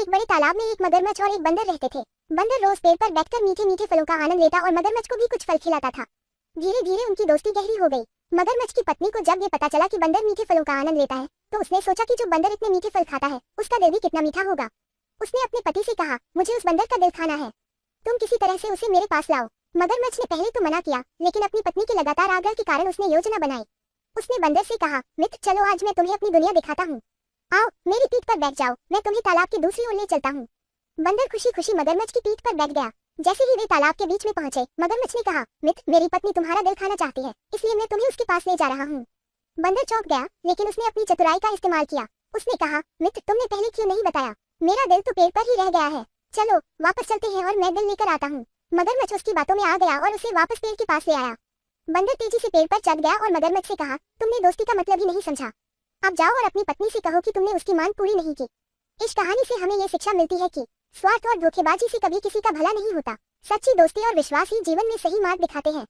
एक बड़े तालाब में एक मगरमच्छ और एक बंदर रहते थे। बंदर रोज पेड़ पर बैठकर मीठे मीठे फलों का आनंद लेता और मगरमच्छ को भी कुछ फल खिलाता था। धीरे धीरे उनकी दोस्ती गहरी हो गई। मगरमच्छ की पत्नी को जब ये पता चला कि बंदर मीठे फलों का आनंद लेता है, तो उसने सोचा कि जो बंदर इतने मीठे फल खाता है, उसका दिल भी कितना मीठा होगा। उसने अपने पति से कहा, मुझे उस बंदर का दिल खाना है, तुम किसी तरह से उसे मेरे पास लाओ। मगरमच्छ ने पहले तो मना किया, लेकिन अपनी पत्नी के लगातार आग्रह के कारण उसने योजना बनाई। उसने बंदर से कहा, मित्र चलो आज मैं तुम्हें अपनी दुनिया दिखाता हूँ। आओ मेरी पीठ पर बैठ जाओ, मैं तुम्हें तालाब की दूसरी ओर ले चलता हूँ। बंदर खुशी खुशी मगरमच्छ की पीठ पर बैठ गया। जैसे ही वे तालाब के बीच में पहुंचे, मगरमच्छ ने कहा, मित्र मेरी पत्नी तुम्हारा दिल खाना चाहती है, इसलिए मैं तुम्हें उसके पास ले जा रहा हूँ। बंदर चौंक गया, लेकिन उसने अपनी चतुराई का इस्तेमाल किया। उसने कहा, मित्र तुमने पहले क्यों नहीं बताया, मेरा दिल तो पेड़ पर ही रह गया है। चलो वापस चलते हैं और मैं दिल लेकर आता हूँ। मगरमच्छ उसकी बातों में आ गया और उसे वापस पेड़ के पास ले आया। बंदर तेजी से पेड़ पर चढ़ गया और मगरमच्छ से कहा, तुमने दोस्ती का मतलब ही नहीं समझा। अब जाओ और अपनी पत्नी से कहो कि तुमने उसकी मांग पूरी नहीं की। इस कहानी से हमें ये शिक्षा मिलती है कि स्वार्थ और धोखेबाजी से कभी किसी का भला नहीं होता। सच्ची दोस्ती और विश्वास ही जीवन में सही मार्ग दिखाते हैं।